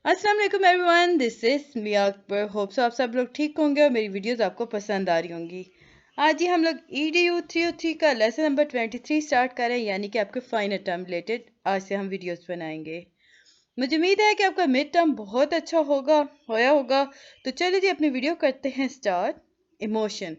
अस्सलाम वालेकुम everyone, this is Miya Akbar. Hope so आप सब लोग ठीक होंगे और मेरी वीडियोस आपको पसंद आ रही होंगी। आज ही हम लोग EDU 303 का लेसन नंबर 23 स्टार्ट कर रहे हैं, यानी कि आपके फाइनल टर्म रिलेटेड आज से हम वीडियोस बनाएंगे। मुझे उम्मीद है कि आपका मिड टर्म बहुत अच्छा होया होगा। तो चलिए जी अपनी वीडियो करते हैं स्टार्ट। इमोशन।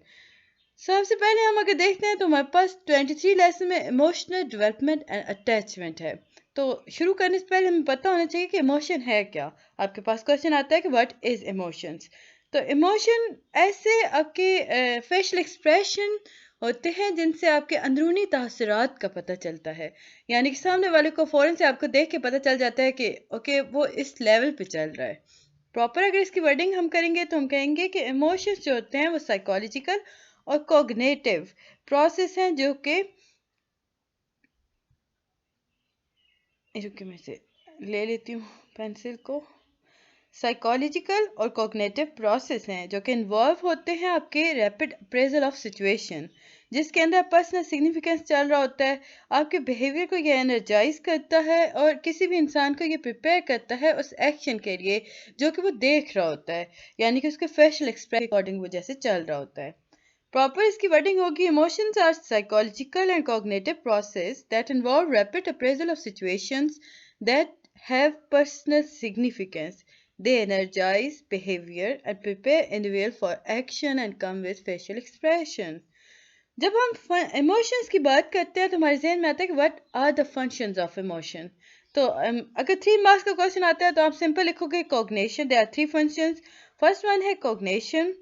सबसे पहले हम अगर देखते हैं तो हमारे पास 23 लेसन में इमोशनल डेवलपमेंट एंड अटैचमेंट है। तो शुरू करने से पहले हमें पता होना चाहिए कि इमोशन है क्या। आपके पास क्वेश्चन आता है कि व्हाट इज इमोशंस। तो इमोशन ऐसे आपके फेशियल एक्सप्रेशन होते हैं जिनसे आपके अंदरूनी तासुरात का पता चलता है। यानी कि सामने वाले को फौरन से आपको देख के पता चल जाता है कि ओके वो इस लेवल पे चल रहा है। प्रॉपर अगर इसकी वर्डिंग हम करेंगे तो हम कहेंगे कि इमोशंस जो होते हैं वो साइकोलॉजिकल और कॉग्निटिव प्रोसेस हैं जो कि रुकिए मैं से ले लेती हूँ पेंसिल को। साइकोलॉजिकल और कॉग्निटिव प्रोसेस हैं जो कि इन्वॉल्व होते हैं आपके रैपिड अप्रेजल ऑफ सिचुएशन, जिसके अंदर पर्सनल सिग्निफिकेंस चल रहा होता है। आपके बिहेवियर को ये एनर्जाइज करता है और किसी भी इंसान को ये प्रिपेयर करता है उस एक्शन के लिए जो कि वो देख रहा होता है, यानी कि उसके फेशियल एक्सप्रेशन के अकॉर्डिंग वो जैसे चल रहा होता है। प्रॉपर इसकी वर्डिंग होगी emotions are psychological and cognitive process that involve rapid appraisal of situations that have personal significance. They energize behavior and prepare individual for action and come with facial expression. जब हम emotions की बात करते हैं तो हमारे जहन में आता है कि what are the functions of emotion. तो अगर 3 मार्क्स का क्वेश्चन आता है तो आप सिंपल लिखोगे cognition. There are 3 functions. First one है कॉग्निशन,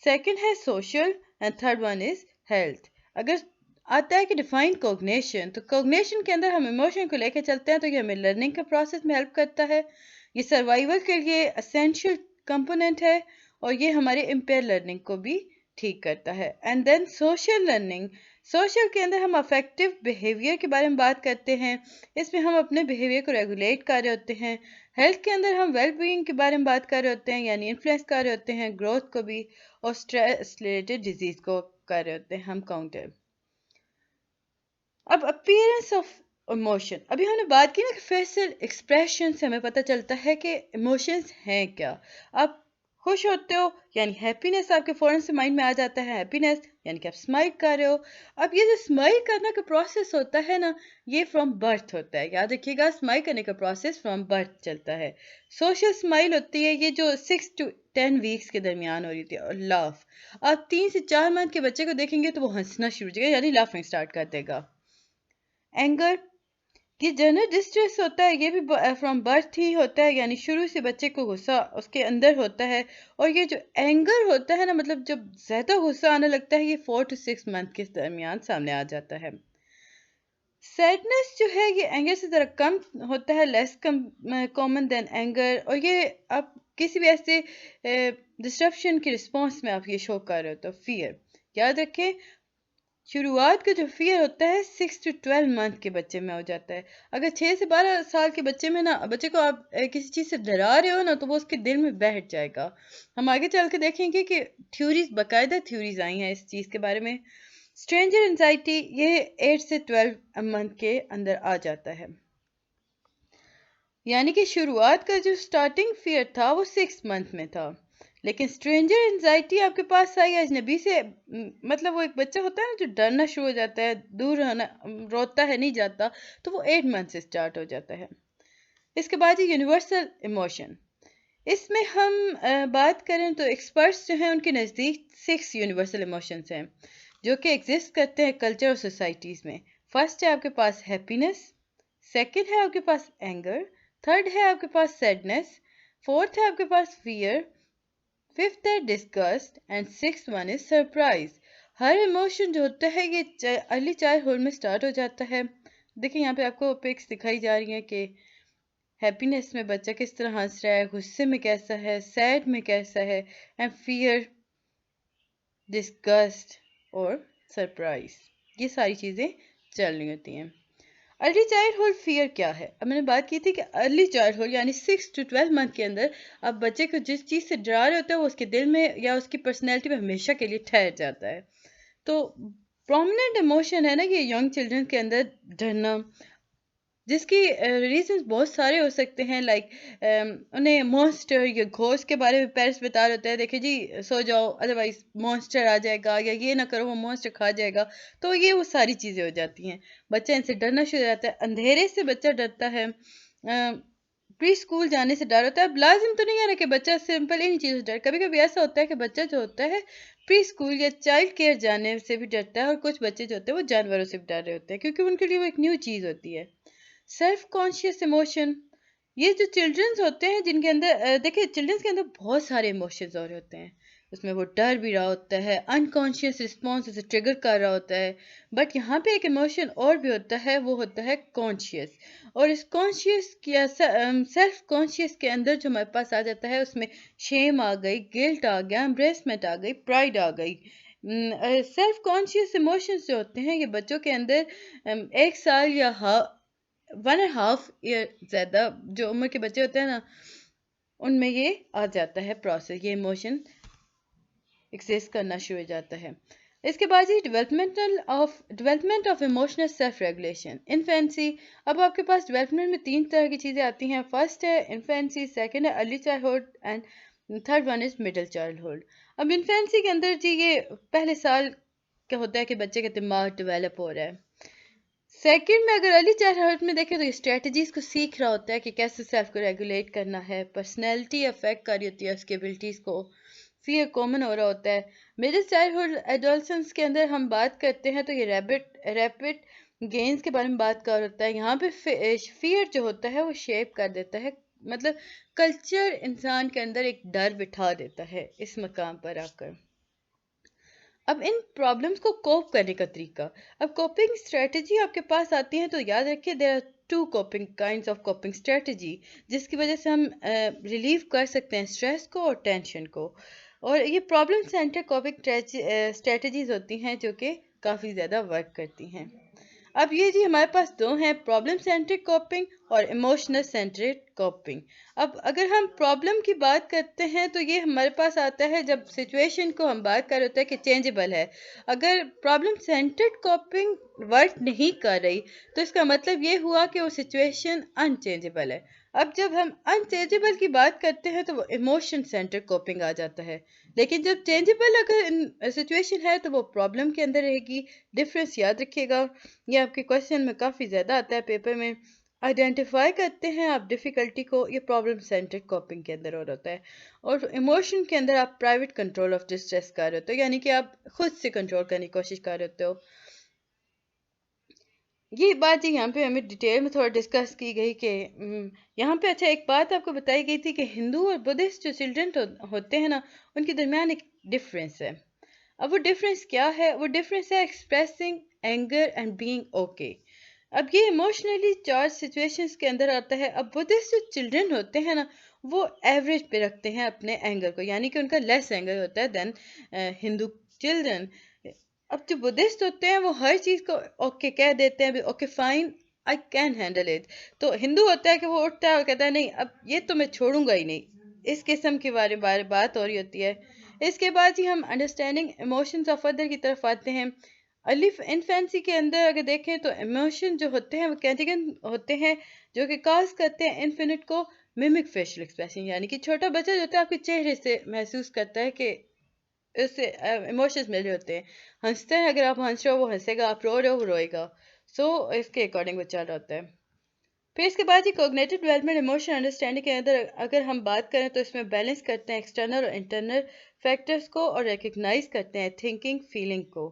सेकंड है social and third one is health. अगर आता है कि डिफाइन कॉग्निशन, तो कॉग्निशन के अंदर हम इमोशन को लेकर चलते हैं तो ये हमें लर्निंग के प्रोसेस में हेल्प करता है। ये सर्वाइवल के लिए असेंशियल कंपोनेंट है और ये हमारे इम्पेयर लर्निंग को भी ठीक करता है। And then social learning. Social के अंदर हम अफेक्टिव बिहेवियर के बारे में बात करते हैं। इसमें हम अपने बिहेवियर को रेगुलेट कर रहे होते हैं। हेल्थ के अंदर हम वेल बीइंग के बारे में बात कर रहे होते हैं, यानी इन्फ्लुएंस कर रहे होते हैं ग्रोथ को भी, और स्ट्रेस रिलेटेड डिजीज को कर रहे होते हैं हम काउंटर। अब अपीयरेंस ऑफ इमोशन। अभी हमने बात की ना कि फेशियल एक्सप्रेशन से हमें पता चलता है कि इमोशंस हैं क्या। आप खुश होते हो यानी हैप्पीनेस आपके फौरन से माइंड में आ जाता है, हैप्पीनेस यानी कि आप स्माइल कर रहे हो। अब ये जो स्माइल करने का प्रोसेस होता है ना, ये फ्रॉम बर्थ होता है। याद रखिएगा, स्माइल करने का प्रोसेस फ्रॉम बर्थ चलता है। सोशल स्माइल होती है ये जो 6 to 10 वीक्स के दरमियान हो रही थी। और लाफ, आप 3 से 4 मंथ के बच्चे को देखेंगे तो वो हंसना शुरू हो जाएगा, यानी लाफिंग स्टार्ट कर देगा। एंगर, ये जनरल डिस्ट्रेस होता है, ये भी फ्रॉम बर्थ ही होता है, यानी शुरू से बच्चे को गुस्सा उसके अंदर होता है। और ये जो एंगर होता है ना, मतलब जब ज्यादा गुस्सा आने लगता है, ये 4 to 6 मंथ के दरमियान सामने आ जाता है। सैडनेस जो है ये एंगर से ज़रा कम होता है, लेस कॉमन देन एंगर। और ये आप किसी भी ऐसे डिस्ट्रप्शन के रिस्पॉन्स में आप ये शो कर रहे हो। तो फियर, याद रखें शुरुआत का जो फियर होता है 6 to 12 मंथ के बच्चे में हो जाता है। अगर 6 से 12 साल के बच्चे में ना, बच्चे को आप किसी चीज़ से डरा रहे हो ना, तो वो उसके दिल में बैठ जाएगा। हम आगे चल के देखेंगे कि थ्योरीज, बाकायदा थ्योरीज आई हैं इस चीज़ के बारे में। स्ट्रेंजर एंजाइटी, ये 8 से 12 मंथ के अंदर आ जाता है। यानी कि शुरुआत का जो स्टार्टिंग फियर था वो 6 मंथ में था। लेकिन स्ट्रेंजर एंजाइटी आपके पास आई अजनबी से, मतलब वो एक बच्चा होता है ना जो डरना शुरू हो जाता है, दूर रहना, रोता है, नहीं जाता, तो वो 8 मंथ से स्टार्ट हो जाता है। इसके बाद ये यूनिवर्सल इमोशन। इसमें हम बात करें तो एक्सपर्ट्स जो हैं उनके नज़दीक 6 यूनिवर्सल इमोशंस हैं जो कि एग्जिस्ट करते हैं कल्चर और सोसाइटीज़ में। फर्स्ट है आपके पास हैप्पीनेस, सेकंड है आपके पास एंगर, थर्ड है आपके पास सैडनेस, फोर्थ है आपके पास फियर, फिफ्थ है disgust and sixth one is surprise. Her emotion जो होता है ये अर्ली चाइल्डहुड में स्टार्ट हो जाता है। देखिए यहाँ पे आपको पिक्स दिखाई जा रही हैं कि हैप्पीनेस में बच्चा किस तरह हंस रहा है, गुस्से में कैसा है, सैड में कैसा है, एंड फियर, डिस्गस्ट और सरप्राइज, ये सारी चीज़ें चल रही होती हैं। अर्ली चाइल्डहुड फियर क्या है? अब मैंने बात की थी कि अर्ली चाइल्डहुड यानी 6 to 12 मंथ के अंदर आप बच्चे को जिस चीज़ से डरा रहे होते हैं वो उसके दिल में या उसकी पर्सनैलिटी में हमेशा के लिए ठहर जाता है। तो प्रोमिनेंट इमोशन है ना ये यंग चिल्ड्रन के अंदर, डरना, जिसकी रीजंस बहुत सारे हो सकते हैं, लाइक उन्हें मॉन्स्टर या घोस्ट के बारे में पेरेंट्स बता रहे होते हैं, देखिए जी सो जाओ अदरवाइज मॉन्स्टर आ जाएगा, या ये ना करो वो मॉन्स्टर खा जाएगा। तो ये वो सारी चीज़ें हो जाती हैं, बच्चा इनसे डरना शुरू हो जाता है, अंधेरे से बच्चा डरता है, प्री स्कूल जाने से डर होता है। अब लाजिम तो नहीं है ना कि बच्चा सिंपल इन चीज़ों से डर, कभी कभी ऐसा होता है कि बच्चा जो होता है प्री स्कूल या चाइल्ड केयर जाने से भी डरता है, और कुछ बच्चे जो होते हैं वो जानवरों से भी डर रहे होते हैं, क्योंकि उनके लिए वो एक न्यू चीज़ होती है। सेल्फ कॉन्शियस इमोशन, ये जो चिल्ड्रंस होते हैं जिनके अंदर देखिए चिल्ड्रंस के अंदर बहुत सारे इमोशंस और होते हैं, उसमें वो डर भी रहा होता है, अनकॉन्शियस रिस्पॉन्स उसे ट्रिगर कर रहा होता है, बट यहाँ पे एक इमोशन और भी होता है, वो होता है कॉन्शियस। और इस कॉन्शियस या सेल्फ कॉन्शियस के अंदर जो हमारे पास आ जाता है, उसमें शेम आ गई, गिल्ट आ गया, एम्ब्रेसमेंट आ गई, प्राइड आ गई। सेल्फ कॉन्शियस इमोशंस जो होते हैं ये बच्चों के अंदर 1 साल या 1.5 ईयर ज़्यादा जो उम्र के बच्चे होते हैं ना, उनमें ये आ जाता है प्रोसेस, ये इमोशन एक्सेस करना शुरू हो जाता है। इसके बाद ही development of emotional self regulation infancy. अब आपके पास डेवलपमेंट में 3 तरह की चीज़ें आती हैं, फर्स्ट है इन्फेंसी, सेकंड है early childhood, and third one is middle childhood. अब इन्फेंसी के अंदर जी ये पहले साल क्या होता है कि बच्चे का दिमाग डेवलप हो रहा है। सेकंड में अगर अर्ली चाइल्डहुड में देखें तो ये स्ट्रेटजीज को सीख रहा होता है कि कैसे सेल्फ को रेगुलेट करना है, पर्सनैलिटी अफेक्ट कर रही होती है उसकी एबिलिटीज़ को, फियर कॉमन हो रहा होता है। मिडिल चाइल्डहुड एडोलसेंस के अंदर हम बात करते हैं तो ये रैपिड गेन्स के बारे में बात कर होता है। यहाँ पे फियर जो होता है वो शेप कर देता है, मतलब कल्चर इंसान के अंदर एक डर बिठा देता है इस मकाम पर आकर। अब इन प्रॉब्लम्स को कोप करने का तरीका, अब कोपिंग स्ट्रेटजी आपके पास आती है तो याद रखिए there are 2 kinds of coping strategy, जिसकी वजह से हम रिलीव कर सकते हैं स्ट्रेस को और टेंशन को। और ये प्रॉब्लम सेंटर कोपिंग स्ट्रेटजीज होती हैं जो कि काफ़ी ज़्यादा वर्क करती हैं। अब ये जी हमारे पास दो हैं, प्रॉब्लम सेंट्रिक कॉपिंग और इमोशनल सेंट्रिक कॉपिंग। अब अगर हम प्रॉब्लम की बात करते हैं तो ये हमारे पास आता है जब सिचुएशन को हम बात कर रहे होते हैं कि चेंजेबल है। अगर प्रॉब्लम सेंट्रिक कॉपिंग वर्क नहीं कर रही तो इसका मतलब ये हुआ कि वो सिचुएशन अनचेंजेबल है। अब जब हम अनचेंजेबल की बात करते हैं तो वो इमोशन सेंट्रिक कॉपिंग आ जाता है, लेकिन जब चेंजेबल अगर सिचुएशन है तो वो प्रॉब्लम के अंदर रहेगी। डिफरेंस याद रखिएगा, ये आपके क्वेश्चन में काफ़ी ज़्यादा आता है पेपर में। आइडेंटिफाई करते हैं आप डिफ़िकल्टी को, ये प्रॉब्लम सेंट्रिक कॉपिंग के अंदर और होता है। और इमोशन के अंदर आप प्राइवेट कंट्रोल ऑफ डिस्ट्रेस कर रहे होते हो, यानी कि आप खुद से कंट्रोल करने की कोशिश कर रहे होते हो। ये बात जी यहाँ पे हमें डिटेल में थोड़ा डिस्कस की गई कि यहाँ पे अच्छा एक बात आपको बताई गई थी कि हिंदू और बुद्धिस्ट जो चिल्ड्रन होते हैं ना, उनके दरमियान एक डिफरेंस है। अब वो डिफरेंस क्या है? वो डिफरेंस है expressing anger and being okay. अब ये इमोशनली चार्ज सिचुएशंस के अंदर आता है। अब बुद्धिस्ट जो चिल्ड्रन होते हैं ना, वो एवरेज पे रखते हैं अपने एंगर को, यानी कि उनका लेस एंगर होता है देन हिंदू चिल्ड्रन। अब जो बुद्धिस्ट होते हैं वो हर चीज़ को ओके कह देते हैं, okay fine I can handle it. तो हिंदू होता है कि वो उठता है और कहता है नहीं अब ये तो मैं छोड़ूंगा ही नहीं, इस किस्म के बारे में बात हो रही होती है। इसके बाद ही हम अंडरस्टैंडिंग इमोशंस ऑफ अदर की तरफ आते हैं। अर्ली इन्फेंसी के अंदर अगर देखें तो इमोशन जो होते हैं वो कैटेगन होते हैं, जो कि काज करते हैं इन्फिनिट को मिमिक फेशियल एक्सप्रेशन, यानी कि छोटा बच्चा जो होता है आपके चेहरे से महसूस करता है कि उससे इमोशंस मिल रहे होते हैं। हंसते हैं, अगर आप हंस रहे हो वो हंसेगा, आप रो रहे हो वो रोएगा। सो इसके अकॉर्डिंग वो चल रहा होता है। फिर इसके बाद ही कोग्निटिव डेवलपमेंट इमोशन अंडरस्टैंडिंग के अंदर अगर हम बात करें तो इसमें बैलेंस करते हैं एक्सटर्नल और इंटरनल फैक्टर्स को, और रिकग्नाइज करते हैं थिंकिंग फीलिंग को,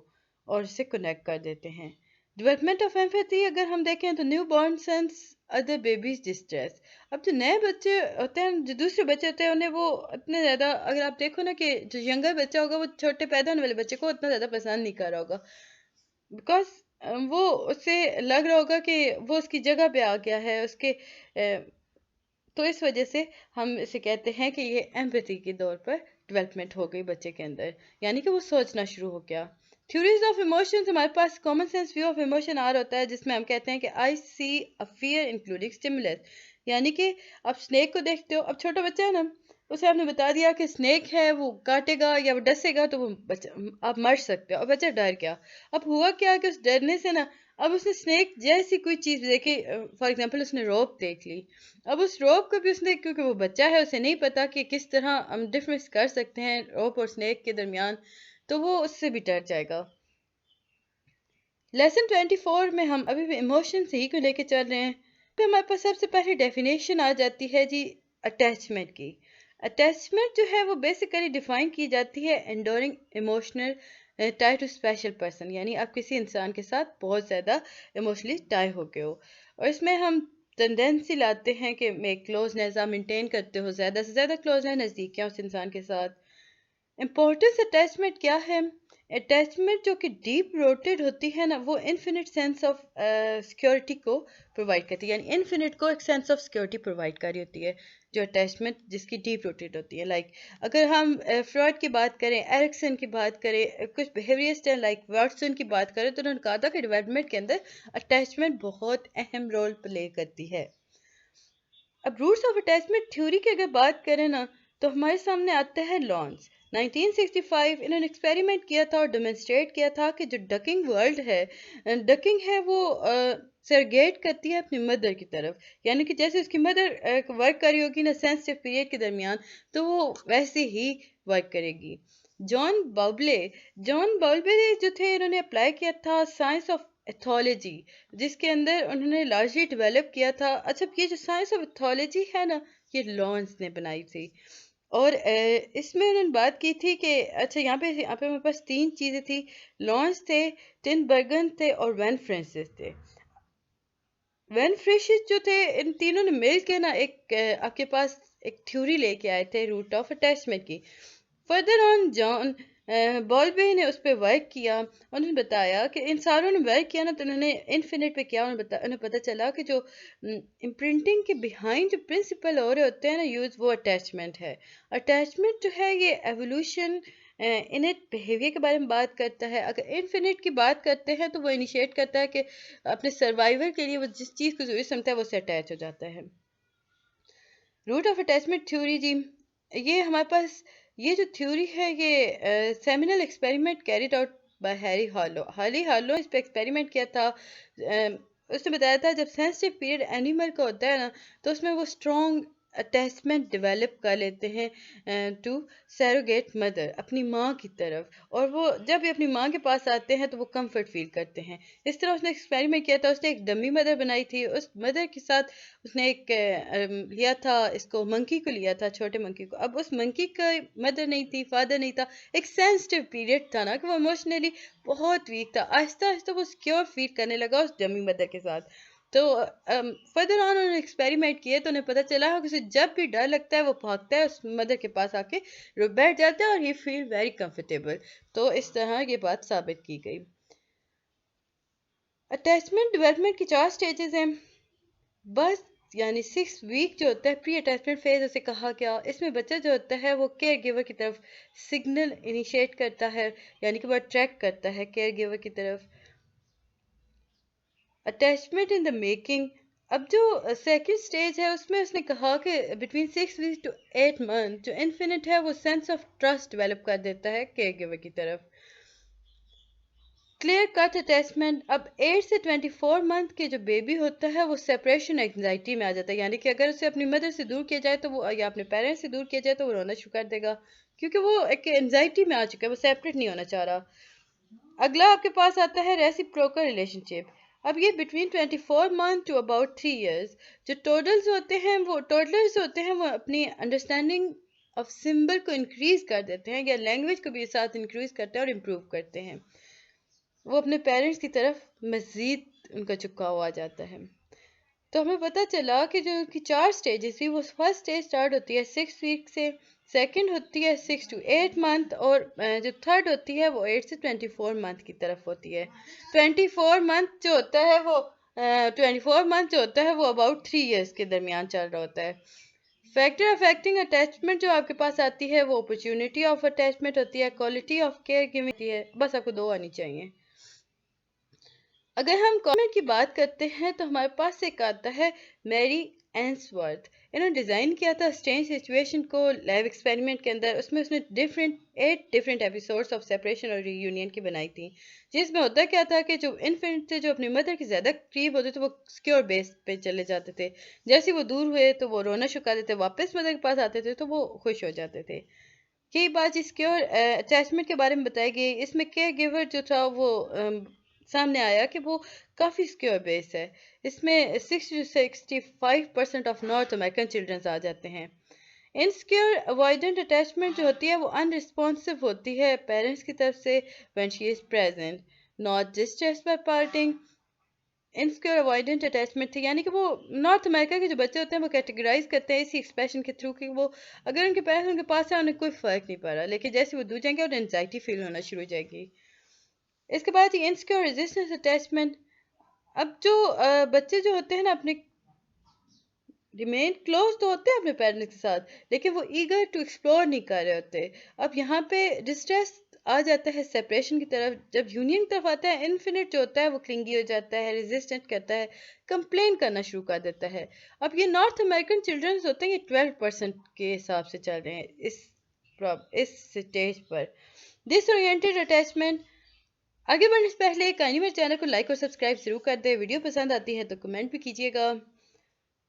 और इससे कनेक्ट कर देते हैं। डेवलपमेंट ऑफ एम्पैथी अगर हम देखें तो new born sense other babies distress. अब जो नए बच्चे होते हैं, जो दूसरे बच्चे होते हैं, उन्हें वो इतने ज़्यादा, अगर आप देखो ना कि जो यंगर बच्चा होगा वो छोटे पैदा होने वाले बच्चे को उतना ज़्यादा पसंद नहीं कर रहा होगा, बिकॉज वो उससे लग रहा होगा कि वो उसकी जगह पे आ गया है उसके तो इस वजह से हम इसे कहते हैं कि ये एम्पैथी के दौर पर डेवलपमेंट हो गई बच्चे के अंदर, यानी कि वो सोचना शुरू हो गया। थ्योरीज ऑफ इमोशंस, हमारे पास common sense view of emotion आ रहा होता है, जिसमें हम कहते हैं कि I see a fear including stimulus, यानी कि आप स्नेक को देखते हो, अब छोटा बच्चा है ना, उसे आपने बता दिया कि स्नेक है वो काटेगा या वो डसेगा तो वो बच्चा आप मर सकते हो, और बच्चा डर गया। अब हुआ क्या कि उस डरने से ना अब उसने स्नेक जैसी कोई चीज़ देखी, फॉर एग्जांपल उसने रोप देख ली। अब उस रोप को भी उसने, क्योंकि वो बच्चा है, उसे नहीं पता कि किस तरह हम डिफरेंस कर सकते हैं रोप और स्नेक के दरमियान, तो वो उससे भी डर जाएगा। लेसन 24 में हम अभी भी इमोशन से ही को लेके चल रहे हैं। तो हमारे पास सबसे पहले डेफिनेशन आ जाती है जी अटैचमेंट की। अटैचमेंट जो है वो बेसिकली डिफाइन की जाती है enduring emotional tie to special person, यानी आप किसी इंसान के साथ बहुत ज़्यादा इमोशनली टाई हो गए हो, और इसमें हम टेंडेंसी लाते हैं कि मैं क्लोजनेस आप मेंटेन करते हो, ज़्यादा से ज़्यादा क्लोजनेस, नज़दीकियाँ उस इंसान के साथ। इम्पोर्टेंस अटैचमेंट क्या है? अटैचमेंट जो कि डीप रोटेड होती है ना, वो इन्फिनिट सेंस ऑफ सिक्योरिटी को प्रोवाइड करती है, यानी इन्फिनिट को एक सेंस ऑफ सिक्योरिटी प्रोवाइड कर रही होती है जो अटैचमेंट जिसकी डीप रोटेड होती है। अगर हम फ्रॉड की बात करें, एरिक्सन की बात करें, कुछ बिहेवियरिस्ट हैं लाइक वाटसन की बात करें, तो उन्होंने कहा था कि डेवलपमेंट के अंदर अटैचमेंट बहुत अहम रोल प्ले करती है। अब रूट्स ऑफ अटैचमेंट थ्योरी की अगर बात करें ना, तो हमारे सामने आता है लॉन्स। 1965 इन्होंने एक्सपेरिमेंट किया था और डेमोन्स्ट्रेट किया था कि जो डकिंग वर्ल्ड है, डकिंग है वो सरगेट करती है अपनी मदर की तरफ, यानी कि जैसे उसकी मदर वर्क कर रही होगी ना सेंसिटिव पीरियड के दरमियान, तो वो वैसे ही वर्क करेगी। जॉन बाउल्बे जो थे, इन्होंने अप्लाई किया था साइंस ऑफ एथोलॉजी, जिसके अंदर उन्होंने लार्जली डेवलप किया था। अच्छा, ये जो साइंस ऑफ एथोलॉजी है ना, ये लॉन्स ने बनाई थी, और इसमें उन्होंने बात की थी कि अच्छा, यहाँ पे हमारे पास तीन चीज़ें थी। लॉन्स थे, टिन बर्गन थे, और वैन फ्रांसिस थे। वैन फ्रांसिस जो थे, इन तीनों ने मिल के ना एक आपके पास एक थ्योरी लेके आए थे रूट ऑफ अटैचमेंट की। फर्दर ऑन जॉन बॉल्बे ने उस पर वर्क किया। उन्होंने बताया कि इन सारों ने वर्क किया ना, तो उन्होंने इन्फिनिट पे किया। उन्हें पता चला कि जो इम्प्रिंटिंग के बिहाइंड जो प्रिंसिपल हो रहे होते हैं ना यूज़, वो अटैचमेंट है। अटैचमेंट जो है ये एवोल्यूशन इनिट बिहेवियर के बारे में बात करता है। अगर इन्फिनिट की बात करते हैं तो वो इनिशिएट करता है कि अपने सर्वाइवल के लिए वो जिस चीज़ को ज़रूरी समझता है वो उससे अटैच हो जाता है। रूट ऑफ अटैचमेंट थ्योरी जी, ये हमारे पास ये जो थ्योरी है ये seminal experiment carried out by Harry Harlow इस पे एक्सपेरिमेंट किया था। उसने बताया था जब सेंसिटिव पीरियड एनिमल का होता है ना, तो उसमें वो स्ट्रॉन्ग अटैचमेंट डेवलप कर लेते हैं टू सैरोगेट मदर, अपनी माँ की तरफ, और वो जब भी अपनी माँ के पास आते हैं तो वो कंफर्ट फील करते हैं। इस तरह उसने एक्सपेरिमेंट किया था। उसने एक डमी मदर बनाई थी, उस मदर के साथ उसने एक लिया था, इसको मंकी को लिया था, छोटे मंकी को। अब उस मंकी का मदर नहीं थी, फादर नहीं था, एक सेंसिटिव पीरियड था ना कि वो इमोशनली बहुत वीक था। आहिस्ता आहिस्ता वो सिक्योर फील करने लगा उस डमी मदर के साथ। तो फर्दर ऑन उन्होंने एक्सपेरिमेंट किए तो उन्हें पता चला कि उसे जब भी डर लगता है वो भागता है उस मदर के पास आके बैठ जाता है और ही फील वेरी कंफर्टेबल। तो इस तरह ये बात साबित की गई। अटैचमेंट डेवलपमेंट की 4 स्टेजेस हैं बस, यानी 6 वीक जो होता है प्री अटैचमेंट फेज उसे कहा गया। इसमें बच्चा जो होता है वो केयर गिवर की तरफ सिग्नल इनिशिएट करता है, यानी कि वो अट्रैक्ट करता है केयर गिवर की तरफ। अटैचमेंट इन द मेकिंग, अब जो सेकंड स्टेज है उसमें उसने कहा कि बिटवीन 6 वीक टू 8 मंथ जो इन्फिनिट है वो सेंस ऑफ ट्रस्ट डेवलप कर देता है केयर गिवर की तरफ। क्लियर कट अटैचमेंट, अब 8 से 24 मंथ के जो बेबी होता है वो सेपरेशन एंजाइटी में आ जाता है, यानी कि अगर उसे अपनी मदर से दूर किया जाए तो वो, या अपने पेरेंट्स से दूर किया जाए तो वो रोना शुरू कर देगा, क्योंकि वो एक एंजाइटी में आ चुका है, वो सेपरेट नहीं होना चाह रहा। अगला आपके पास आता है रेसिप्रोकल रिलेशनशिप। अब ये between 24 month to about 3 years जो टोडलर्स होते हैं वो अपनी अंडरस्टैंडिंग ऑफ सिंबल को इंक्रीज कर देते हैं, या लैंग्वेज को भी साथ इंक्रीज करते हैं और इम्प्रूव करते हैं। वो अपने पेरेंट्स की तरफ मज़ीद उनका झुकाव आ जाता है। तो हमें पता चला कि जो उनकी 4 स्टेजेस थी, वो फर्स्ट स्टेज स्टार्ट होती है 6 वीक से, सेकंड होती है 6 to 8 मंथ, और जो थर्ड होती है वो 8 से 24 मंथ की तरफ होती है। 24 मंथ जो होता है वो 24 मंथ जो होता है वो अबाउट 3 इयर्स के दरमियान चल रहा होता है। फैक्टर अफेक्टिंग अटैचमेंट जो आपके पास आती है वो अपॉर्चुनिटी ऑफ अटैचमेंट होती है, क्वालिटी ऑफ केयर गिविंग होती है। बस आपको 2 आनी चाहिए। अगर हम कमेंट की बात करते हैं तो हमारे पास एक आता है मैरी एंसवर्थ। इन्होंने डिज़ाइन किया था स्ट्रेंज सिचुएशन को लैब एक्सपेरिमेंट के अंदर। उसमें उसने 8 डिफरेंट एपिसोड्स ऑफ सेपरेशन और रीयूनियन की बनाई थी, जिसमें होता क्या था कि जो इन्फेंट थे जो अपनी मदर के ज़्यादा करीब होते थे वो सिक्योर बेस पे चले जाते थे। जैसे वो दूर हुए तो वो रोना शुरू कर देते, वापस मदर के पास आते थे तो वो खुश हो जाते थे। यही बात इसके और अटैचमेंट के बारे में बताई गई। इसमें केयर गिवर जो था वो सामने आया कि वो काफ़ी सिक्योर बेस है। इसमें 60 to 65% of North American children's आ जाते हैं। इनसिक्योर अवॉइडेंट अटैचमेंट जो होती है वो अनरिस्पॉन्सिव होती है पेरेंट्स की तरफ से when she is present, not distress by parting. Insecure avoidant attachment थी, यानी कि वो नॉर्थ अमेरिका के जो बच्चे होते हैं वो कैटेगराइज करते हैं इसी एक्सप्रेशन के थ्रू कि वो अगर उनके पेरेंट्स उनके पास है उन्हें कोई फ़र्क नहीं पड़ रहा, लेकिन जैसे वो दूर जाएंगे और एनजाइटी फील होना शुरू हो जाएगी। इसके बाद ये इनसिक्योर रेजिस्टेंस अटैचमेंट। अब जो बच्चे जो होते हैं ना अपने रिमेन क्लोज तो होते हैं अपने पेरेंट्स के साथ, लेकिन वो ईगर टू एक्सप्लोर नहीं कर रहे होते। अब यहाँ पे डिस्ट्रेस आ जाता है सेपरेशन की तरफ। जब यूनियन की तरफ आता है इन्फिनिट जो होता है वो क्लिंगी हो जाता है, रेजिस्टेंट करता है, कंप्लेन करना शुरू कर देता है। अब ये नॉर्थ अमेरिकन चिल्ड्रंस होते हैं, ये 12% के हिसाब से चल रहे हैं इस स्टेज पर। Disoriented attachment. आगे बढ़ने से पहले काइंडली मेरे चैनल को लाइक और सब्सक्राइब जरूर कर दे। वीडियो पसंद आती है तो कमेंट भी कीजिएगा।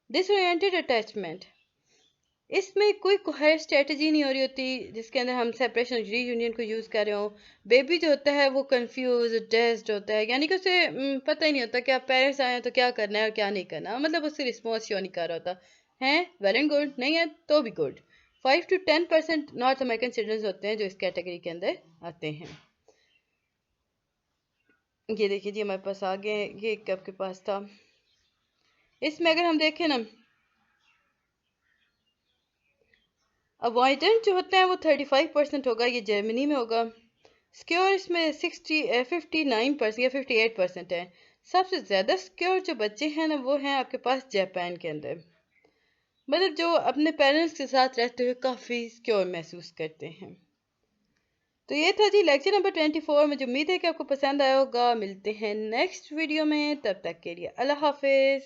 डिसओरिएंटेड अटैचमेंट, इसमें कोई कोहेरेंट स्ट्रेटजी नहीं हो रही होती जिसके अंदर हम सेपरेशन रीयूनियन को यूज़ कर रहे हो। बेबी जो होता है वो कंफ्यूज डेस्ड होता है, यानी कि उसे पता ही नहीं होता कि आप पेरेंट्स आए हैं तो क्या करना है और क्या नहीं करना, मतलब उससे रिस्पॉन्स शो नहीं कर रहा होता है। वेल एंड गुड, नहीं है तो भी good. 5 to 10% North American childrens होते हैं जो इस कैटेगरी के अंदर आते हैं। ये देखिए जी हमारे पास आ गए, ये कब के पास था। इसमें अगर हम देखें ना, अवॉइडेंट जो होता है वो 35% होगा, ये जर्मनी में होगा। सिक्योर इसमें 59% या 58% है। सबसे ज़्यादा सिक्योर जो बच्चे हैं ना वो हैं आपके पास जापान के अंदर, मतलब जो अपने पेरेंट्स के साथ रहते हुए काफ़ी सिक्योर महसूस करते हैं। तो ये था जी लेक्चर नंबर 24। मुझे उम्मीद है कि आपको पसंद आया होगा। मिलते हैं नेक्स्ट वीडियो में, तब तक के लिए अल्लाह हाफिज़।